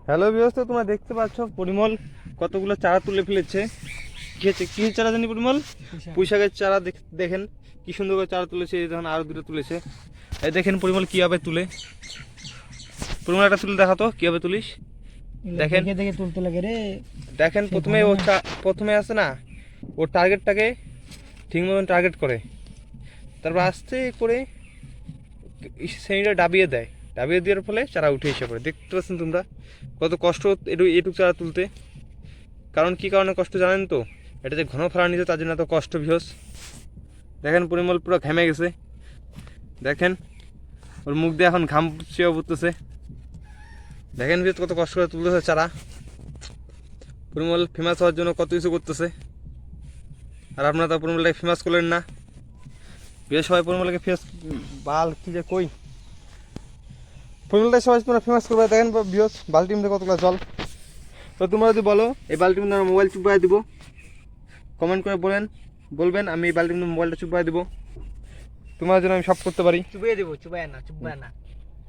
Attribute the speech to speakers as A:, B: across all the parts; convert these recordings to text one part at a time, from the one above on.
A: Hello viewers, তো তোমরা দেখতে পাচ্ছ পরিমল কতগুলো চারা তুলে ফেলেছে। কি চারা জানি পরিমল? পুঁইশাকের চারা। দেখেন কি সুন্দর করে চারা তুলেছে। এই দেখুন আরো দুটো তুলেছে। এই দেখেন পরিমল কিভাবে তুলে। পরিমল একটা তুলে দেখাতো কিভাবে তুলিস। দেখেন
B: দেখে তুলতে লাগে রে।
A: দেখেন প্রথমে আসে না, ও টার্গেটটাকে ঠিক মতন টার্গেট করে, তারপর আস্তে করে শ্রেণীটা ডাবিয়ে দেয়। ডাবিয়ে দেওয়ার ফলে চারা উঠে এসে পড়ে। দেখতে পাচ্ছেন তোমরা কত কষ্ট এটুক চারা তুলতে। কারণ কি কারণে কষ্ট জানেন তো? এটা যে ঘন ফেলা নিতে তার জন্য এত কষ্ট ভিউস। দেখেন পরিমল পুরো ঘেমে গেছে। দেখেন ওর মুখ দিয়ে এখন ঘাম চেয়ে পড়তেছে। দেখেন ভিউস কত কষ্ট করে তুলতেছে চারা। পরিমল ফেমাস হওয়ার জন্য কত কিছু করতেছে, আর আপনারা তো পরিমলটাকে ফেমাস করলেন না। বিয়ে সবাই পরিমলকে ফেমাস বাল কি যে কই, পরিমলটাই সবাই তোমরা ফেমাস করবে। দেখেন ভিউস বালতির মধ্যে কতগুলো জল। তো তোমরা যদি বলো এই বালতির মধ্যে আমরা মোবাইল চুপাই দিব, কমেন্ট করে বলবেন আমি এই বালতির মধ্যে মোবাইলটা চুপাই দিব। তোমার জন্য আমি সব করতে পারি।
B: চুবিয়ে দেবো,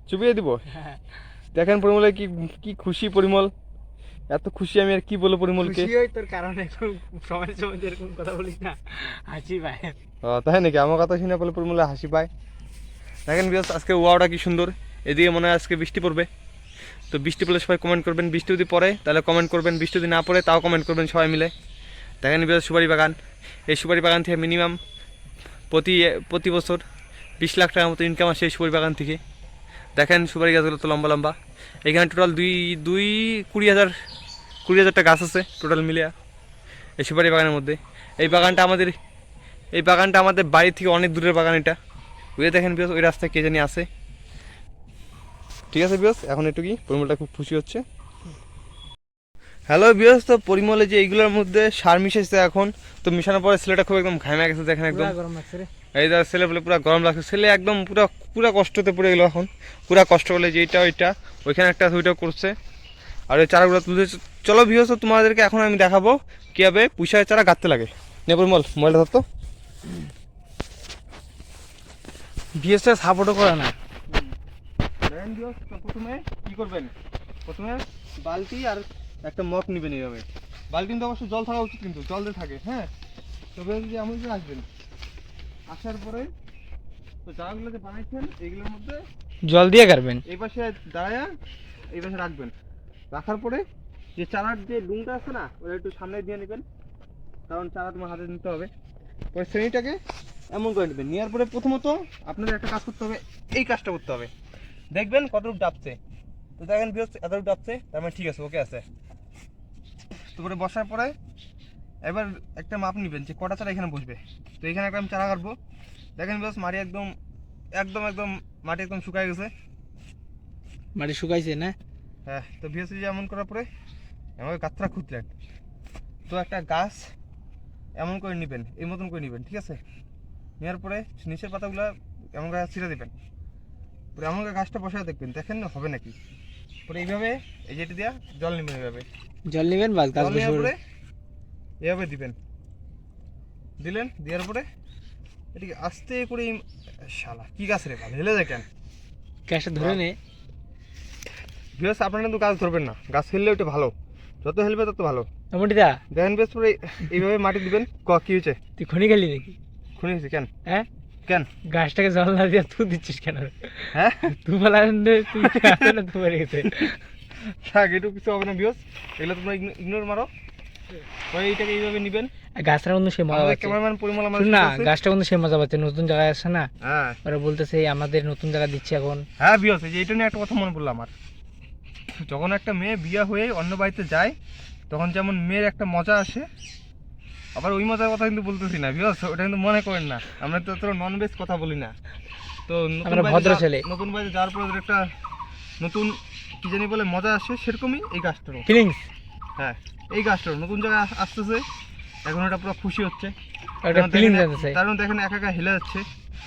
A: চুপিয়ে দিব। দেখেন পরিমলের কি খুশি। পরিমল এত খুশি, আমি আর কি বলবো পরিমলকে।
B: তোর কারণে সময় সময় এরকম কথা বলিস না, হাসি পায়।
A: তাই নাকি? আমার কথা শুনে বলে পরিমলের হাসি পায়। দেখেন বিকজ আজকে ওয়াওটা কি সুন্দর। এদিকে মনে হয় আজকে বৃষ্টি পড়বে। তো বৃষ্টি পড়লে সবাই কমেন্ট করবেন। বৃষ্টি যদি পড়ে তাহলে কমেন্ট করবেন, বৃষ্টি যদি না পড়ে তাও কমেন্ট করবেন সবাই মিলে। দেখেন বিকজ সুপারি বাগান, এই সুপারি বাগান থেকে মিনিমাম প্রতি বছর 20 লাখ টাকার মতো ইনকাম আসে এই সুপারি বাগান থেকে। দেখেন সুপারি গাছগুলো তো লম্বা লম্বা। এখানে টোটাল 20,000টা গাছ আছে টোটাল মিলিয়ে এই সুপারি বাগানের মধ্যে। এই বাগানটা আমাদের বাড়ি থেকে অনেক দূরের বাগান। এটা ওই দেখেন বিকজ ওই রাস্তায় কে জানি আসে। ঠিক আছে বিকজ এখন একটু কি পরিমলটা খুব খুশি হচ্ছে। হ্যালো বিকজ, তো পরিমলে যে এইগুলোর মধ্যে সার মিশেছে এখন, তো মিশানোর পরে ছেলেটা খুব একদম ঘামে গেছে। দেখেন একদম
B: গরম লাগছে রে।
A: এই ছেলে বলে পুরো গরম লাগছে। ছেলে একদম পুরা কষ্টতে পড়ে গেলো এখন। পুরা কষ্ট করলে যে ওইটা ওইখানে একটা ওইটা করছে। আর ওই চারাগুলো তুলতে চলো ভিউস, তোমাদেরকে এখন আমি দেখাবো কীভাবে পুঁইশাকের চারা গাঁথতে লাগে। নে পরিমল মোবাইলটা ধরতো।
B: বিএসটা সাপোর্টও করে না।
A: প্রথমে কি করবেন? প্রথমে বালতি আর একটা মগ নেবেন। এইভাবে বালতি কিন্তু অবশ্যই জল থাকা উচিত, কিন্তু জল দিয়ে থাকে। হ্যাঁ, তবে যদি এমন করে আসবেন, আসার পরে তো চারাগুলো যে বানাইছেন এইগুলোর মধ্যে
B: জল দিয়ে কাটবেন।
A: এই পাশে দাঁড়ায়া এই পাশে রাখবেন। রাখার পরে যে চারার যে ডুংটা আছে না, ওটা একটু সামনে দিয়ে নেবেন, কারণ চারা তোমার হাতে নিতে হবে। পরে শ্রেণীটাকে এমন করে নেবেন। নেওয়ার পরে প্রথমত আপনাদের একটা কাজ করতে হবে, এই কাজটা করতে হবে। দেখবেন কতটুকু ডাবছে। তো দেখেন বিয়স এতটুকু ডাবছে, তার মানে ঠিক আছে, ওকে আছে। তারপরে বসার পরে এবার একটা মাপ নেবেন যে কটা চারা এখানে বসবে। তো এখানে একটা আমি চারা কাটবো। দেখেন বিয়স মাটি একদম মাটি একদম শুকায় গেছে।
B: মাটি শুকাইছে না?
A: হ্যাঁ, তো বিএসসি এমন করার পরে আমাকে গাছটা খুঁজলেন। তো একটা গাছ এমন করে নেবেন, এই মতন করে নেবেন। ঠিক আছে, নেওয়ার পরে নিচের পাতাগুলো এমন করে ছিঁড়ে দেবেন। পরে এমন করে গাছটা বসায় দেখবেন, দেখেন হবে নাকি। পরে এইভাবে এই যেটি দেওয়া জল নেবেন। এইভাবে
B: জল নেবেন, বাস গাছ বসে
A: পরে এইভাবে দিবেন। দিলেন, দেওয়ার পরে এটিকে আস্তে করে শালা কি গাছ রে ভালো হেলে যায় কেন?
B: গ্যাসটা ধরে নে।
A: বিকজ আপনারা কিন্তু গাছ ধরবেন না, গাছ ফেললে ওইটা ভালো, যত হেলবে তত ভালো।
B: মন্টিদা
A: দেখেন বেশ পরে এইভাবে মাটি দিবেন। কি হয়েছে?
B: তুই খনি খেলি নাকি?
A: খুনি হয়েছে কেন?
B: হ্যাঁ,
A: কেন
B: গাছটাকে জল না দিয়ে তুই দিচ্ছিস কেন?
A: হ্যাঁ,
B: তুই বলা তুই না তুই মরে গেছে।
A: থাক, একটু কিছু হবে না বিকজ এগুলো তোমরা ইগনোর মারো। পরে এইটাকে এইভাবে নিবেন।
B: গাছটার কিন্তু সে মজা পাচ্ছে।
A: ক্যামেরাম্যান পরিমল আমার
B: না, গাছটা কিন্তু সে মজা পাচ্ছে। নতুন জায়গায় আসছে না,
A: হ্যাঁ,
B: ওরা বলতেছে আমাদের নতুন জায়গা দিচ্ছে এখন।
A: হ্যাঁ বিকজ এই যে এটা নিয়ে একটা কথা মনে পড়লো আমার। যখন একটা মেয়ে বিয়ে হয়ে অন্য বাড়িতে যায়, তখন যেমন মেয়ের একটা মজা আসে, আবার ওই মজার কথা কিন্তু বলতেছি না বিকজ ওটা কিন্তু মনে করেন না, আমরা তো তোর নন ভেজ কথা বলি না। তো
B: ভদ্র ছেলে,
A: নতুন বাড়িতে যাওয়ার পরে একটা নতুন কি জানি বলে মজা আসে, সেরকমই এই গাছটারও ফিলিংস। হ্যাঁ, এই গাছটারও নতুন জায়গায় আসতেছে, এখন এটা পুরো খুশি হচ্ছে। কারণ দেখেন একা একা হেলে যাচ্ছে।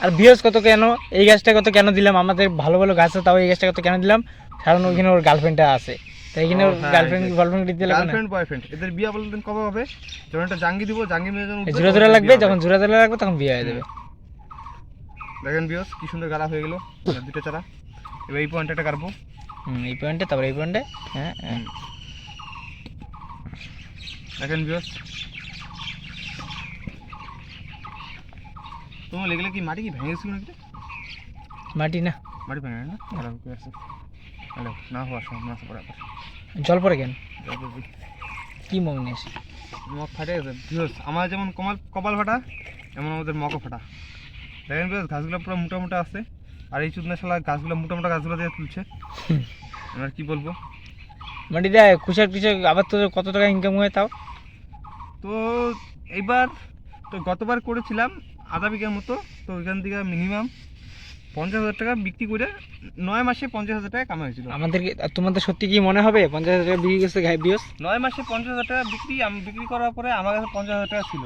B: আর বিয়স কত কেন এই গাছটা কত কেন দিলাম? আমাদের ভালো ভালো গাছ আছে, তাও এই গাছটা কত কেন দিলাম? কারণ ওইখানে ওর গার্লফ্রেন্ডটা আছে, তাই এখানে ওর গার্লফ্রেন্ড দিতে লাগবে।
A: গার্লফ্রেন্ড বয়ফ্রেন্ড এদের বিয়ে বলতেন কবে হবে? যখন একটা জাঙ্গি দিব, জাঙ্গি মেয়ে যখন
B: জোড়া জোড়া লাগবে, যখন জোড়া জোড়া লাগবে তখন বিয়ে হয়ে যাবে।
A: দেখেন বিয়স কি সুন্দর গাড়া হয়ে গেল দুটো চারা। এবার এই পয়েন্টটা কাটবো।
B: এই পয়েন্টে, তারপরে এই পয়েন্টে। হ্যাঁ হ্যাঁ
A: দেখেন ভিউয়ার্স, তোমার লেগেলে কি মাটি কি ভেঙে গেছিল নাকি?
B: মাটি না,
A: মাটি ভেঙে না, ভালো করে আছে। হ্যালো, না হওয়ার সম্ভাবনা আছে বরাবর।
B: জল পড়ে কেন?
A: তারপর
B: কি মগ নিয়েছে?
A: মগ ফাটে গেছে ভিউয়ার্স, আমার যেমন কপাল ফাটা এমন আমাদের মগও ফাটা। দেখেন ভিউয়ার্স, গাছগুলো পুরো মোটা মোটা আছে, আর এই চুদনা শালা গাছগুলো মোটা মোটা গাছগুলো দিয়ে তুলছে। এবার কি বলবো,
B: মাটি দেয় কুচার কুচার, আবার তো কত টাকা ইনকাম হয় তাও?
A: তো এইবার তো গতবার করেছিলাম আধা বিঘার মতো, তো ওইখান থেকে মিনিমাম 50,000 টাকা বিক্রি করে 9 মাসে 50,000 টাকা কামাই হয়েছিল।
B: আমাদেরকে তোমাদের সত্যি কি মনে হবে 50,000 টাকা বিক্রি গেছে বিয়স?
A: 9 মাসে 50,000 টাকা আমি বিক্রি করার পরে আমার কাছে 50,000 টাকা ছিল।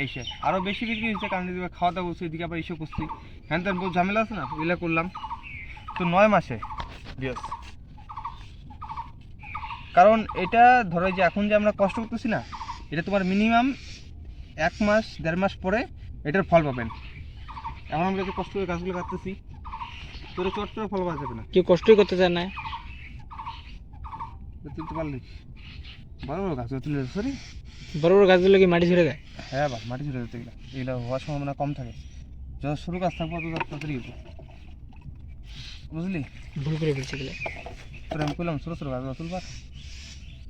A: এই সে আরও বেশি বিক্রি হয়েছে, কারণ এদিকে খাওয়া দাওয়া করছি, এদিকে আবার ইস্যু করছি, হ্যাঁ তো বহু ঝামেলা আছে না, এগুলো করলাম। তো 9 মাসে বিয়স, কারণ এটা ধরো যে এখন যে আমরা কষ্ট করতেছি না, এটা তোমার মিনিমাম 1 মাস 1.5 মাস পরে এটার ফল পাবেন। এখন আমরা যে কষ্ট করে গাছগুলো কাটতেছি, তোরা চট করে ফল পাওয়া যাবে না,
B: কেউ কষ্টই করতে চায় না।
A: তুলতে পারলি বড় বড় গাছ তুলে সরি,
B: বড় বড় গাছগুলো কি মাটি ঝরে যায়?
A: হ্যাঁ বা মাটি ঝরে যেতে এগুলো, এগুলো হওয়ার সম্ভাবনা কম থাকে। যত সরু গাছ থাকবো তত তাড়াতাড়ি হতো, বুঝলি?
B: ভুল করে ফেলছে গেলে
A: তোর আমি করলাম ছোটো ছোটো গাছগুলো তুলবার,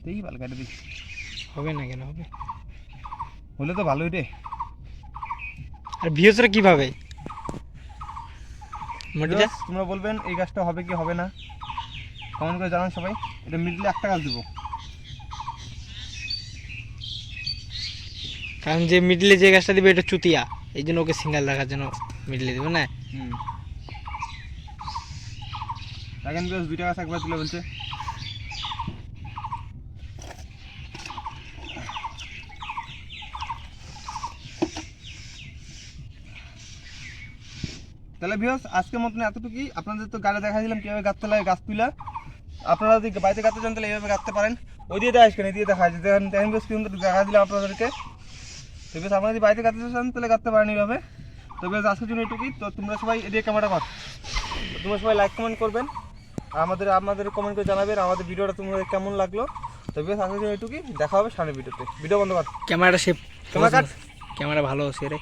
A: দেখি ভালো কাটে দিই,
B: হবে না কেন হবে?
A: হলে তো ভালোই রে।
B: আর ভিউসরা কিভাবে মাটিটা?
A: তোমরা বলবেন এই গাছটা হবে কি হবে না, কমেন্ট করে জানান সবাই। এটা মিডলে একটা গাছ দেবো,
B: কারণ যে মিডলে যে গাছটা দিবে এটা চুতিয়া, এই জন্য ওকে সিঙ্গেল রাখার জন্য মিডলে দেবো না।
A: দেখেন বেশ 2টা গাছ একবার তুলে বলছে। তাহলে ভিউয়ার্স আজকের মতন এতটুকুই। আপনাদের তো গাড়ি দেখা দিলাম কীভাবে গাছ তোলায় গাছ তুলা, আপনারা যদি বাড়িতে গাছতে চান তাহলে এইভাবে গাছতে পারেন। ওই দিয়ে দেখাস কেন, এই দিয়ে দেখা যায় দেখেন, দেখেন বেশ কিন্তু দেখা দিলাম আপনাদেরকে। তো বেশ আপনারা যদি বাড়িতে গাছতে চান তাহলে গাছতে পারেন এইভাবে। তো বেশ আজকের জন্য এটুকুই। তো তোমরা সবাই এদিকে ক্যামেরা কর, তোমরা সবাই লাইক কমেন্ট করবেন, আমাদের কমেন্ট করে জানাবেন আমাদের ভিডিওটা তোমাদের কেমন লাগলো। তো বেশ আজকের জন্য এটুকুই, দেখা হবে সামনের ভিডিওতে। ভিডিও বন্ধ কর,
B: ক্যামেরাটা সেভ,
A: ক্যামেরা কাট।
B: ক্যামেরা ভালো আছে রে।